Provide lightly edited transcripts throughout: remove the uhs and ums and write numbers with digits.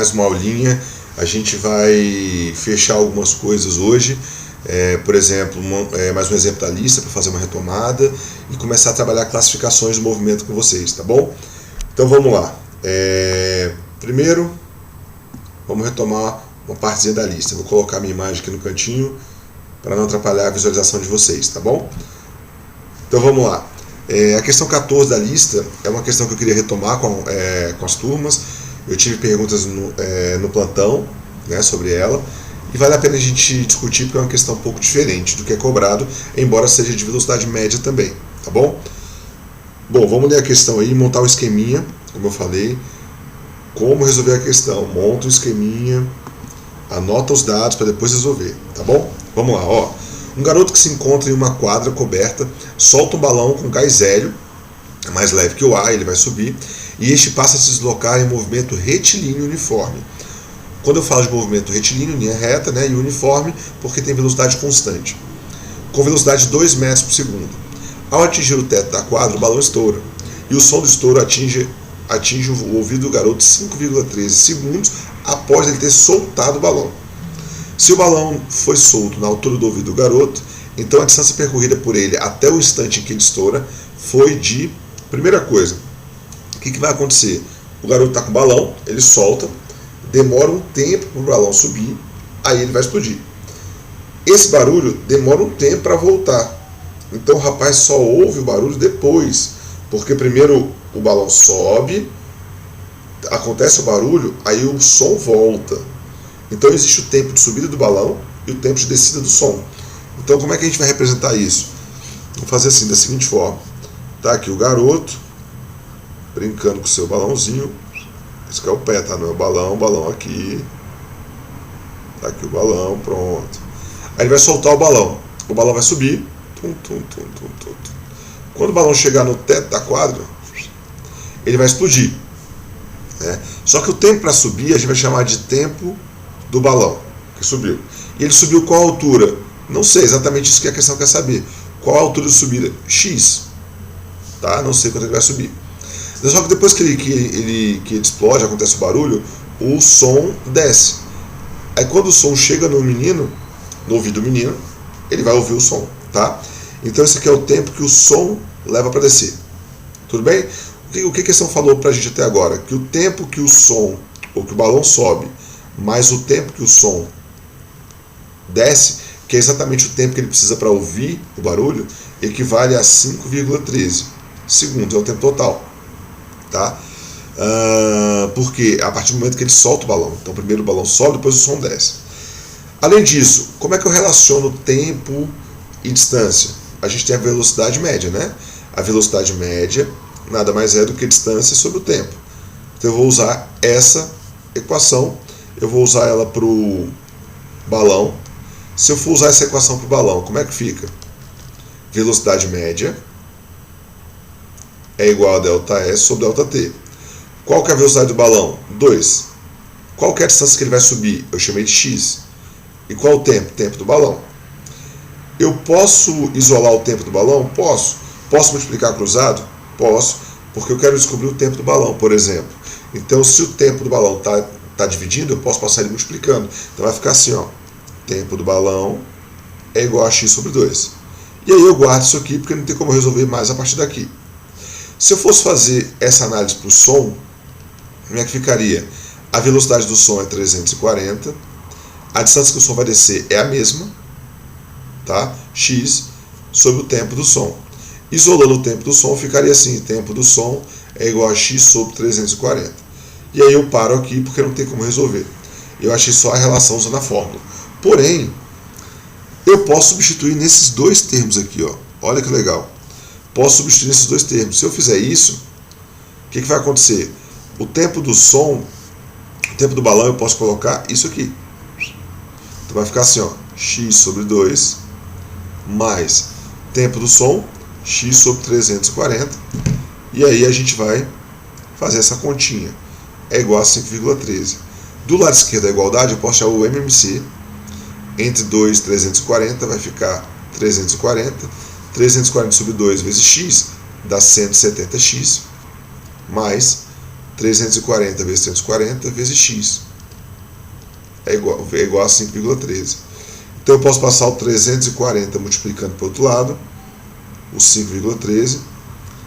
mais uma aulinha. A gente vai fechar algumas coisas hoje. Por exemplo, mais um exemplo da lista para fazer uma retomada e começar a trabalhar classificações do movimento com vocês, tá bom? Então vamos lá. Primeiro, vamos retomar uma partezinha da lista. Vou colocar minha imagem aqui no cantinho para não atrapalhar a visualização de vocês, tá bom? Então vamos lá. A questão 14 da lista é uma questão que eu queria retomar com as turmas. Eu tive perguntas no plantão, né, sobre ela. E vale a pena a gente discutir porque é uma questão um pouco diferente do que é cobrado, embora seja de velocidade média também, tá bom? Bom, vamos ler a questão aí, montar um esqueminha, como eu falei. Como resolver a questão? Monta um esqueminha, anota os dados para depois resolver, tá bom? Vamos lá, ó. Um garoto que se encontra em uma quadra coberta solta um balão com gás hélio, mais leve que o ar, ele vai subir, e este passa a se deslocar em movimento retilíneo uniforme. Quando eu falo de movimento retilíneo, linha reta, né, e uniforme, porque tem velocidade constante, com velocidade de 2 metros por segundo. Ao atingir o teto da quadra, o balão estoura, e o som do estouro atinge o ouvido do garoto 5,13 segundos após ele ter soltado o balão. Se o balão foi solto na altura do ouvido do garoto, então a distância percorrida por ele até o instante em que ele estoura foi de... Primeira coisa, o que vai acontecer? O garoto está com o balão, ele solta, demora um tempo para o balão subir, aí ele vai explodir. Esse barulho demora um tempo para voltar. Então o rapaz só ouve o barulho depois, porque primeiro o balão sobe, acontece o barulho, aí o som volta. Então existe o tempo de subida do balão e o tempo de descida do som. Então como é que a gente vai representar isso? Vou fazer assim, da seguinte forma. Tá aqui o garoto brincando com o seu balãozinho. Esse aqui é o pé, tá? Não é o balão aqui. Tá aqui o balão, pronto. Aí ele vai soltar o balão vai subir. Tum, tum, tum, tum, tum. Quando o balão chegar no teto da quadra, ele vai explodir, né? Só que o tempo para subir a gente vai chamar de tempo do balão que subiu. E ele subiu qual altura? Não sei, exatamente isso que a questão quer saber. Qual a altura de subida? X. Tá? Não sei quanto ele vai subir. Só que depois que ele explode, acontece o barulho, o som desce. Aí quando o som chega no ouvido do menino, ele vai ouvir o som, tá? Então esse aqui é o tempo que o som leva para descer. Tudo bem? O que a questão falou para a gente até agora? Que o tempo que o som, ou que o balão sobe, mais o tempo que o som desce, que é exatamente o tempo que ele precisa para ouvir o barulho, equivale a 5,13 segundos, é o tempo total. Tá? Porque a partir do momento que ele solta o balão, então primeiro o balão sobe, depois o som desce. Além disso, como é que eu relaciono tempo e distância? A gente tem a velocidade média, né? A velocidade média nada mais é do que a distância sobre o tempo. Então eu vou usar essa equação, eu vou usar ela para o balão. Se eu for usar essa equação para o balão, como é que fica? Velocidade média é igual a ΔS sobre ΔT. Qual que é a velocidade do balão? 2. Qual que é a distância que ele vai subir? Eu chamei de x. E qual o tempo? Tempo do balão. Eu posso isolar o tempo do balão? Posso. Posso multiplicar cruzado? Posso, porque eu quero descobrir o tempo do balão, por exemplo. Então, se o tempo do balão está dividindo, eu posso passar ele multiplicando. Então vai ficar assim, ó. Tempo do balão é igual a x sobre 2. E aí eu guardo isso aqui, porque não tem como resolver mais a partir daqui. Se eu fosse fazer essa análise para o som, como é que ficaria? A velocidade do som é 340, a distância que o som vai descer é a mesma, tá? X sobre o tempo do som. Isolando o tempo do som, ficaria assim, tempo do som é igual a x sobre 340. E aí eu paro aqui, porque não tem como resolver. Eu achei só a relação usando a fórmula. Porém, eu posso substituir nesses dois termos aqui, ó. Olha que legal. Posso substituir nesses dois termos. Se eu fizer isso, o que vai acontecer? O tempo do som, o tempo do balão, eu posso colocar isso aqui. Então vai ficar assim, ó, x sobre 2 mais tempo do som, x sobre 340. E aí a gente vai fazer essa continha. É igual a 5,13. Do lado esquerdo da igualdade, eu posso achar o MMC. Entre 2 e 340 vai ficar 340. 340 sobre 2 vezes x dá 170x, mais 340 vezes 340 vezes x. é igual a 5,13. Então eu posso passar o 340 multiplicando para o outro lado, o 5,13.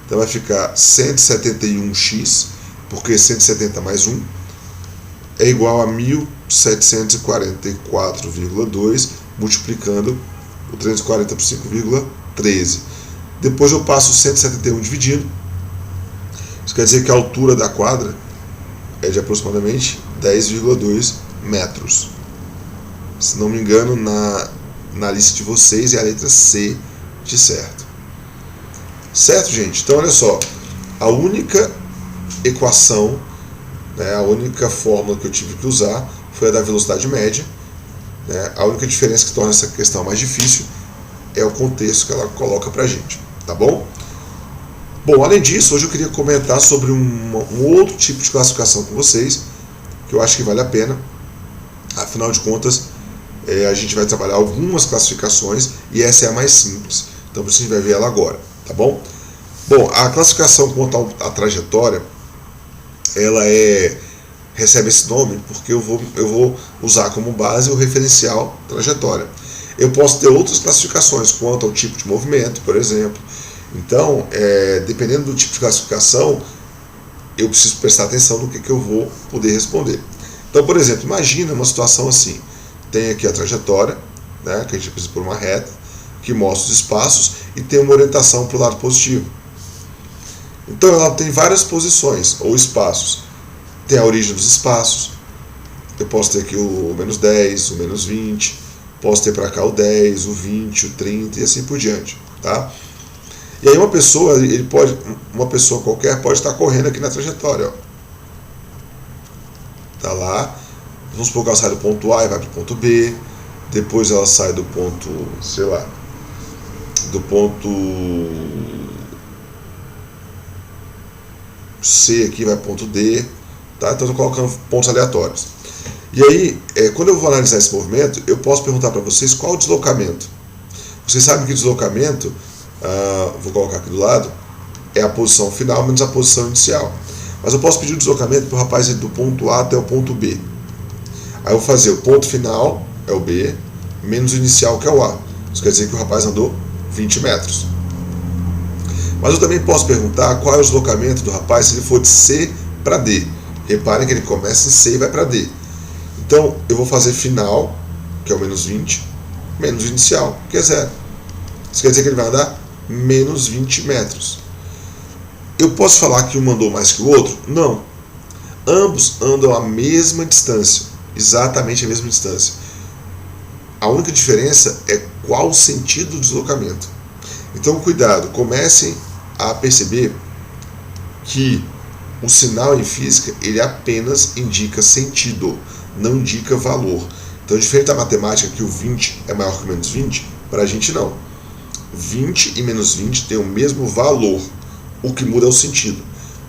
Então vai ficar 171x, porque 170 mais 1 é igual a 1744,2 multiplicando o 340 por 5,13. Depois eu passo o 171 dividindo. Isso quer dizer que a altura da quadra é de aproximadamente 10,2 metros. Se não me engano, na lista de vocês é a letra C de certo. Certo, gente? Então, olha só. A única equação, né, a única fórmula que eu tive que usar foi a da velocidade média. Né? A única diferença que torna essa questão mais difícil é o contexto que ela coloca pra gente. Tá bom? Bom, além disso, hoje eu queria comentar sobre um outro tipo de classificação com vocês, que eu acho que vale a pena. Afinal de contas, a gente vai trabalhar algumas classificações e essa é a mais simples. Então a gente vai ver ela agora, tá bom? Bom, a classificação quanto à trajetória, ela recebe esse nome porque eu vou usar como base o referencial trajetória. Eu posso ter outras classificações quanto ao tipo de movimento, por exemplo. Então, dependendo do tipo de classificação, eu preciso prestar atenção no que eu vou poder responder. Então, por exemplo, imagina uma situação assim. Tem aqui a trajetória, né, que a gente precisa por uma reta, que mostra os espaços e tem uma orientação para o lado positivo. Então, ela tem várias posições ou espaços. Tem a origem dos espaços. Eu posso ter aqui o menos 10, o menos 20. Posso ter para cá o 10, o 20, o 30 e assim por diante. Tá? E aí uma pessoa qualquer pode estar correndo aqui na trajetória. Ó. Tá lá. Vamos supor que ela sai do ponto A e vai para o ponto B. Depois ela sai do ponto, sei lá, do ponto C aqui, vai para o ponto D. Tá? Então eu estou colocando pontos aleatórios. E aí, quando eu vou analisar esse movimento, eu posso perguntar para vocês qual o deslocamento. Vocês sabem que deslocamento, vou colocar aqui do lado, é a posição final menos a posição inicial. Mas eu posso pedir o deslocamento para o rapaz ir do ponto A até o ponto B. Aí eu vou fazer o ponto final, é o B, menos o inicial, que é o A. Isso quer dizer que o rapaz andou 20 metros. Mas eu também posso perguntar qual é o deslocamento do rapaz se ele for de C para D. Reparem que ele começa em C e vai para D. Então, eu vou fazer final, que é o menos 20, menos inicial, que é 0. Isso quer dizer que ele vai andar menos 20 metros. Eu posso falar que um andou mais que o outro? Não. Ambos andam a mesma distância, exatamente a mesma distância. A única diferença é qual o sentido do deslocamento. Então, cuidado, comecem a perceber que o sinal em física, ele apenas indica sentido, não indica valor. Então, diferente da matemática, que o 20 é maior que o menos 20, para a gente não. 20 e menos 20 têm o mesmo valor. O que muda é o sentido.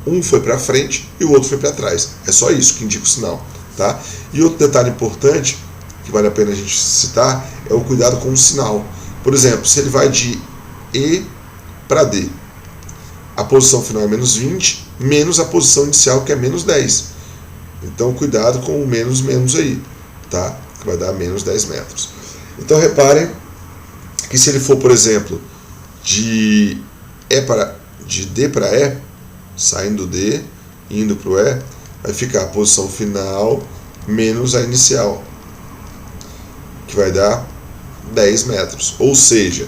Um foi para frente e o outro foi para trás. É só isso que indica o sinal. Tá? E outro detalhe importante, que vale a pena a gente citar, é o cuidado com o sinal. Por exemplo, se ele vai de E para D, a posição final é menos 20, menos a posição inicial, que é menos 10. Então, cuidado com o menos aí, tá? Que vai dar menos 10 metros. Então, reparem que se ele for, por exemplo, de D para E, saindo do D, indo para o E, vai ficar a posição final menos a inicial, que vai dar 10 metros. Ou seja,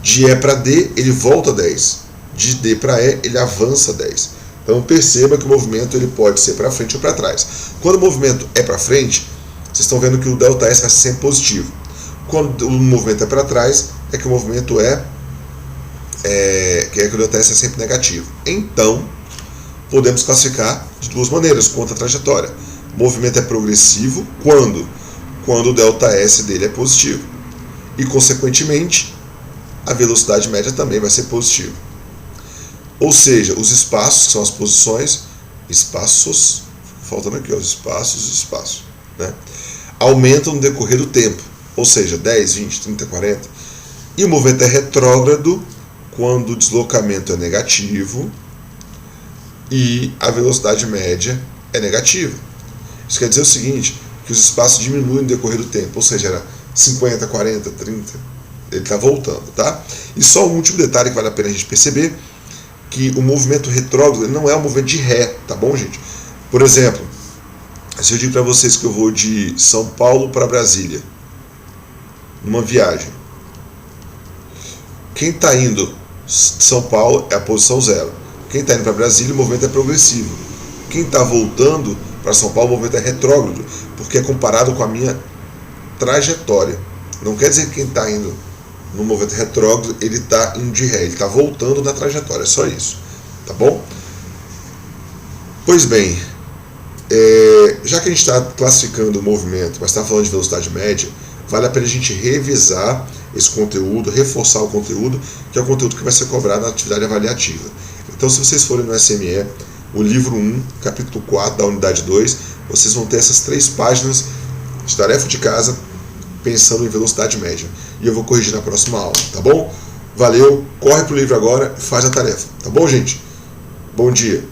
de E para D, ele volta 10. De D para E, ele avança 10. Então perceba que o movimento ele pode ser para frente ou para trás. Quando o movimento é para frente, vocês estão vendo que o ΔS vai ser sempre positivo. Quando o movimento é para trás, é que o movimento que o ΔS é sempre negativo. Então, podemos classificar de duas maneiras quanto à trajetória. O movimento é progressivo quando o ΔS dele é positivo. E, consequentemente, a velocidade média também vai ser positiva. Ou seja, os espaços, que são as posições, faltando aqui, os espaços, né, aumentam no decorrer do tempo. Ou seja, 10, 20, 30, 40. E o movimento é retrógrado quando o deslocamento é negativo e a velocidade média é negativa. Isso quer dizer o seguinte, que os espaços diminuem no decorrer do tempo, ou seja, era 50, 40, 30, ele está voltando, tá? E só um último detalhe que vale a pena a gente perceber, que o movimento retrógrado não é um movimento de ré, tá bom, gente? Por exemplo, se eu digo para vocês que eu vou de São Paulo para Brasília, numa viagem, quem está indo de São Paulo é a posição 0. Quem está indo para Brasília, o movimento é progressivo. Quem está voltando para São Paulo, o movimento é retrógrado, porque é comparado com a minha trajetória. Não quer dizer que quem está indo no movimento retrógrado, ele está indo de ré, ele está voltando na trajetória, é só isso, tá bom? Pois bem, já que a gente está classificando o movimento, mas está falando de velocidade média, vale a pena a gente revisar esse conteúdo, reforçar o conteúdo, que é o conteúdo que vai ser cobrado na atividade avaliativa. Então, se vocês forem no SME, o livro 1, capítulo 4 da unidade 2, vocês vão ter essas 3 páginas de tarefa de casa pensando em velocidade média. E eu vou corrigir na próxima aula, tá bom? Valeu, corre pro livro agora e faz a tarefa, tá bom, gente? Bom dia!